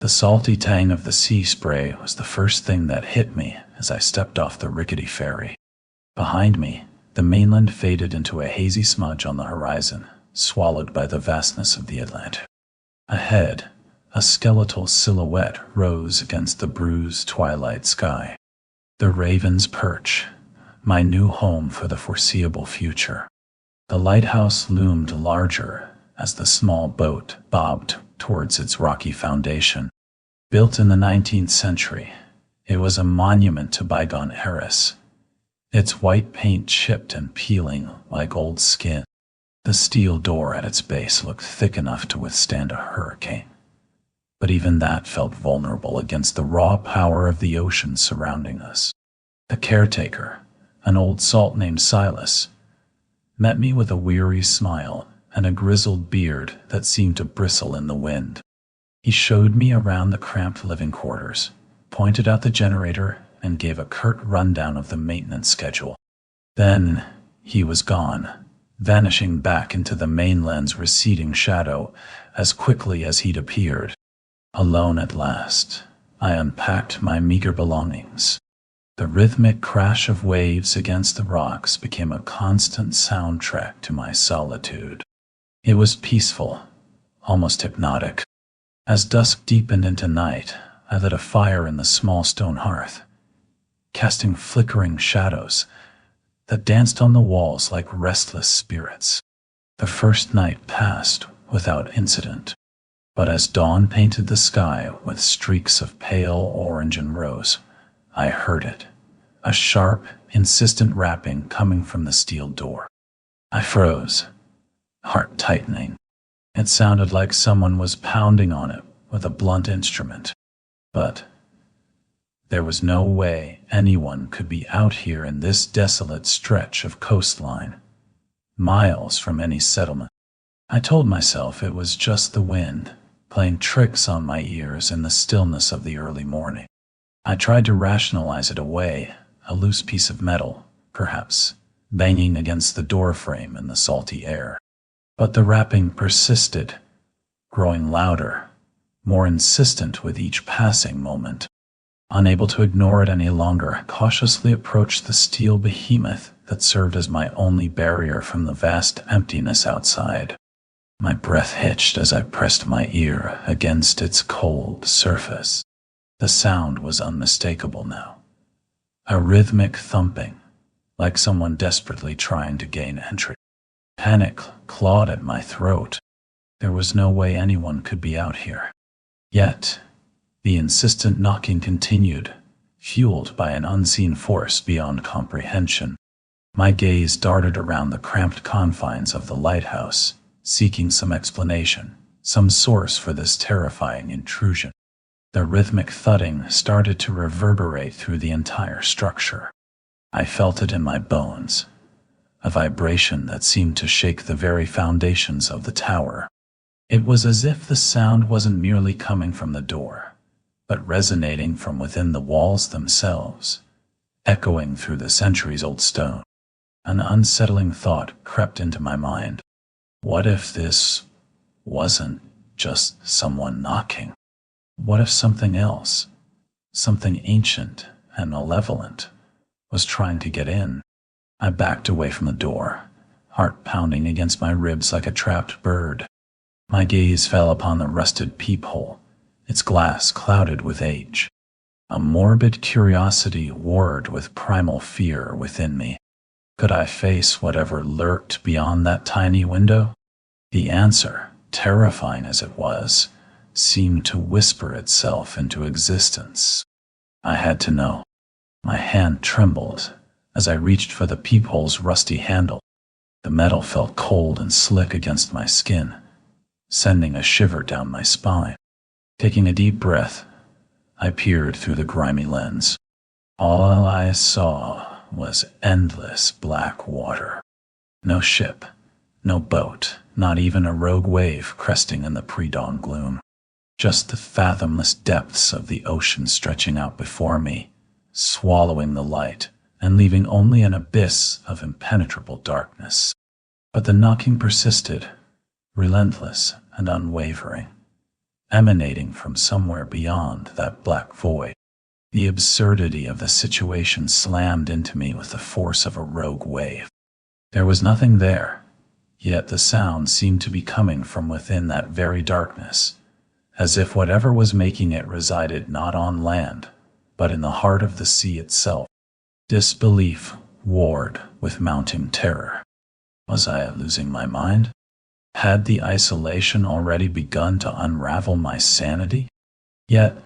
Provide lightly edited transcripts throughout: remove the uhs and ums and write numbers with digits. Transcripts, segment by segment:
The salty tang of the sea spray was the first thing that hit me as I stepped off the rickety ferry. Behind me, the mainland faded into a hazy smudge on the horizon, swallowed by the vastness of the Atlantic. Ahead, a skeletal silhouette rose against the bruised twilight sky. The Raven's Perch, my new home for the foreseeable future. The lighthouse loomed larger as the small boat bobbed towards its rocky foundation. Built in the 19th century, it was a monument to bygone eras, its white paint chipped and peeling like old skin. The steel door at its base looked thick enough to withstand a hurricane, but even that felt vulnerable against the raw power of the ocean surrounding us. The caretaker, an old salt named Silas, met me with a weary smile and a grizzled beard that seemed to bristle in the wind. He showed me around the cramped living quarters, pointed out the generator, and gave a curt rundown of the maintenance schedule. Then he was gone, vanishing back into the mainland's receding shadow as quickly as he'd appeared. Alone at last, I unpacked my meager belongings. The rhythmic crash of waves against the rocks became a constant soundtrack to my solitude. It was peaceful, almost hypnotic. As dusk deepened into night, I lit a fire in the small stone hearth, casting flickering shadows that danced on the walls like restless spirits. The first night passed without incident, but as dawn painted the sky with streaks of pale orange and rose, I heard it, a sharp, insistent rapping coming from the steel door. I froze, heart tightening. It sounded like someone was pounding on it with a blunt instrument, but there was no way anyone could be out here in this desolate stretch of coastline, miles from any settlement. I told myself it was just the wind, playing tricks on my ears in the stillness of the early morning. I tried to rationalize it away, a loose piece of metal, perhaps, banging against the door frame in the salty air. But the rapping persisted, growing louder, more insistent with each passing moment. Unable to ignore it any longer, I cautiously approached the steel behemoth that served as my only barrier from the vast emptiness outside. My breath hitched as I pressed my ear against its cold surface. The sound was unmistakable now. A rhythmic thumping, like someone desperately trying to gain entry. Panic clawed at my throat. There was no way anyone could be out here. Yet, the insistent knocking continued, fueled by an unseen force beyond comprehension. My gaze darted around the cramped confines of the lighthouse, seeking some explanation, some source for this terrifying intrusion. The rhythmic thudding started to reverberate through the entire structure. I felt it in my bones, a vibration that seemed to shake the very foundations of the tower. It was as if the sound wasn't merely coming from the door, but resonating from within the walls themselves, echoing through the centuries-old stone. An unsettling thought crept into my mind. What if this wasn't just someone knocking? What if something else, something ancient and malevolent, was trying to get in? I backed away from the door, heart pounding against my ribs like a trapped bird. My gaze fell upon the rusted peephole, its glass clouded with age. A morbid curiosity warred with primal fear within me. Could I face whatever lurked beyond that tiny window? The answer, terrifying as it was, seemed to whisper itself into existence. I had to know. My hand trembled as I reached for the peephole's rusty handle. The metal felt cold and slick against my skin, sending a shiver down my spine. Taking a deep breath, I peered through the grimy lens. All I saw was endless black water. No ship, no boat, not even a rogue wave cresting in the pre-dawn gloom. Just the fathomless depths of the ocean stretching out before me, swallowing the light and leaving only an abyss of impenetrable darkness. But the knocking persisted, relentless and unwavering, emanating from somewhere beyond that black void. The absurdity of the situation slammed into me with the force of a rogue wave. There was nothing there, yet the sound seemed to be coming from within that very darkness, as if whatever was making it resided not on land, but in the heart of the sea itself. Disbelief warred with mounting terror. Was I losing my mind? Had the isolation already begun to unravel my sanity? Yet,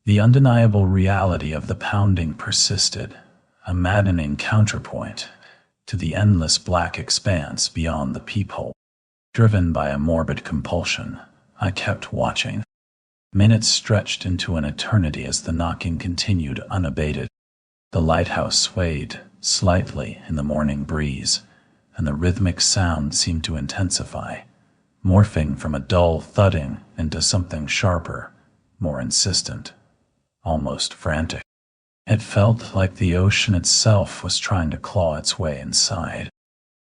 the undeniable reality of the pounding persisted, a maddening counterpoint to the endless black expanse beyond the peephole. Driven by a morbid compulsion, I kept watching. Minutes stretched into an eternity as the knocking continued unabated. The lighthouse swayed slightly in the morning breeze, and the rhythmic sound seemed to intensify, morphing from a dull thudding into something sharper, more insistent, almost frantic. It felt like the ocean itself was trying to claw its way inside.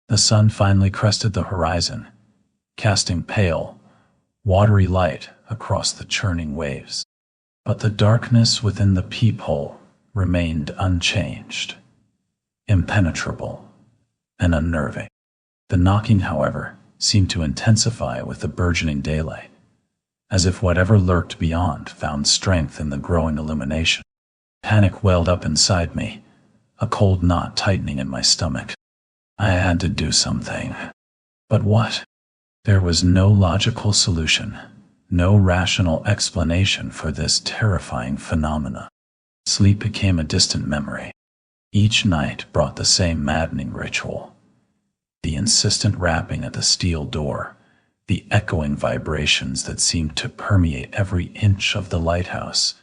The sun finally crested the horizon, casting pale, watery light across the churning waves. But the darkness within the peephole remained unchanged, impenetrable, and unnerving. The knocking, however, seemed to intensify with the burgeoning daylight, as if whatever lurked beyond found strength in the growing illumination. Panic welled up inside me, a cold knot tightening in my stomach. I had to do something. But what? There was no logical solution, no rational explanation for this terrifying phenomena. Sleep became a distant memory. Each night brought the same maddening ritual. The insistent rapping at the steel door, the echoing vibrations that seemed to permeate every inch of the lighthouse,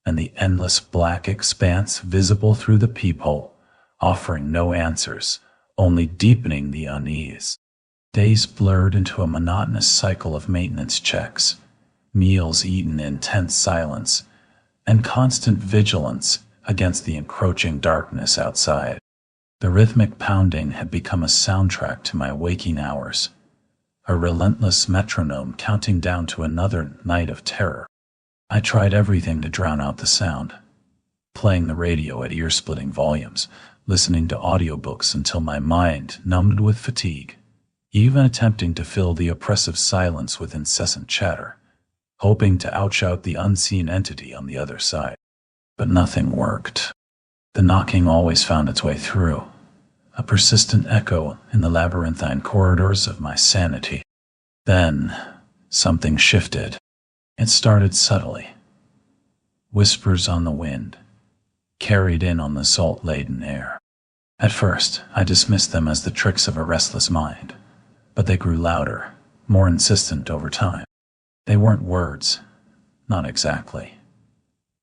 and the endless black expanse visible through the peephole, offering no answers, only deepening the unease. Days blurred into a monotonous cycle of maintenance checks, meals eaten in tense silence, and constant vigilance against the encroaching darkness outside. The rhythmic pounding had become a soundtrack to my waking hours, a relentless metronome counting down to another night of terror. I tried everything to drown out the sound, playing the radio at ear-splitting volumes, listening to audiobooks until my mind numbed with fatigue, even attempting to fill the oppressive silence with incessant chatter, hoping to outshout the unseen entity on the other side. But nothing worked. The knocking always found its way through, a persistent echo in the labyrinthine corridors of my sanity. Then, something shifted. It started subtly. Whispers on the wind, carried in on the salt-laden air. At first, I dismissed them as the tricks of a restless mind, but they grew louder, more insistent over time. They weren't words, not exactly,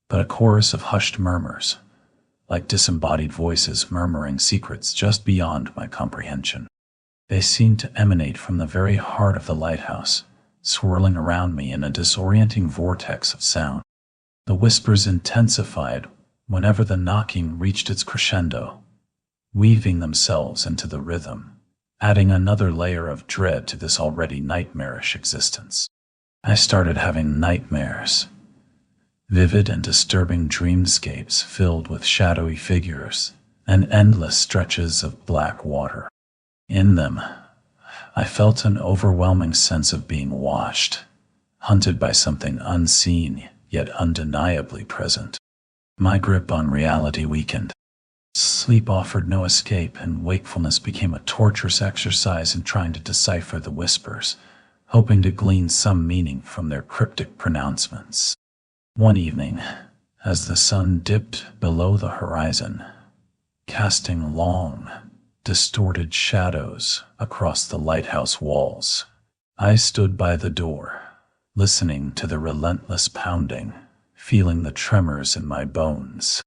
but a chorus of hushed murmurs, like disembodied voices murmuring secrets just beyond my comprehension. They seemed to emanate from the very heart of the lighthouse, swirling around me in a disorienting vortex of sound. The whispers intensified whenever the knocking reached its crescendo, weaving themselves into the rhythm, adding another layer of dread to this already nightmarish existence. I started having nightmares, vivid and disturbing dreamscapes filled with shadowy figures and endless stretches of black water. In them, I felt an overwhelming sense of being watched, hunted by something unseen yet undeniably present. My grip on reality weakened. Sleep offered no escape, and wakefulness became a torturous exercise in trying to decipher the whispers, hoping to glean some meaning from their cryptic pronouncements. One evening, as the sun dipped below the horizon, casting long, distorted shadows across the lighthouse walls, I stood by the door, listening to the relentless pounding, feeling the tremors in my bones.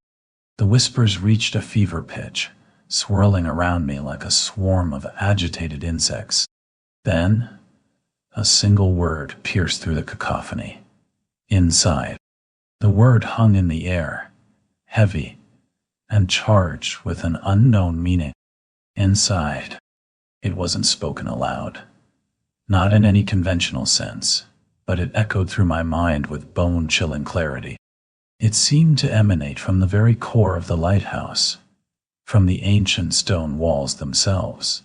The whispers reached a fever pitch, swirling around me like a swarm of agitated insects. Then, a single word pierced through the cacophony. Inside. The word hung in the air, heavy and charged with an unknown meaning. Inside. It wasn't spoken aloud, not in any conventional sense, but it echoed through my mind with bone-chilling clarity. It seemed to emanate from the very core of the lighthouse, from the ancient stone walls themselves,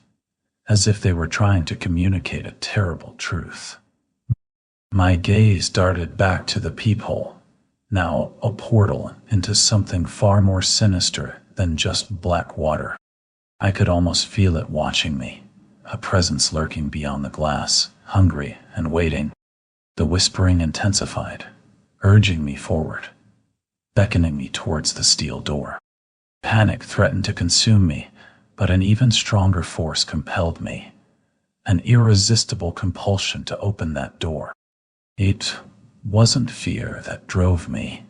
as if they were trying to communicate a terrible truth. My gaze darted back to the peephole, now a portal into something far more sinister than just black water. I could almost feel it watching me, a presence lurking beyond the glass, hungry and waiting. The whispering intensified, urging me forward, beckoning me towards the steel door. Panic threatened to consume me, but an even stronger force compelled me, an irresistible compulsion to open that door. It wasn't fear that drove me,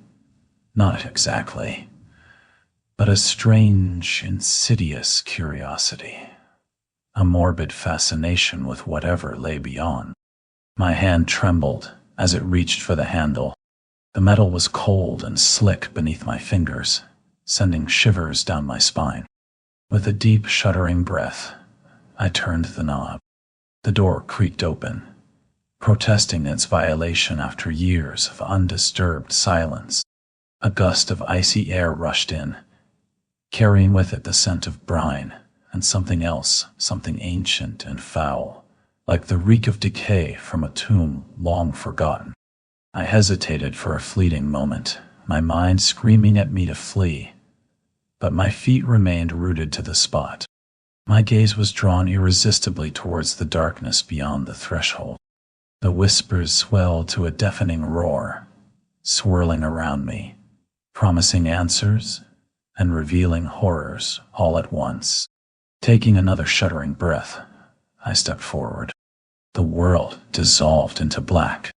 not exactly, but a strange, insidious curiosity, a morbid fascination with whatever lay beyond. My hand trembled as it reached for the handle. The metal was cold and slick beneath my fingers, sending shivers down my spine. With a deep, shuddering breath, I turned the knob. The door creaked open, protesting its violation after years of undisturbed silence. A gust of icy air rushed in, carrying with it the scent of brine and something else, something ancient and foul, like the reek of decay from a tomb long forgotten. I hesitated for a fleeting moment, my mind screaming at me to flee, but my feet remained rooted to the spot. My gaze was drawn irresistibly towards the darkness beyond the threshold. The whispers swelled to a deafening roar, swirling around me, promising answers and revealing horrors all at once. Taking another shuddering breath, I stepped forward. The world dissolved into black,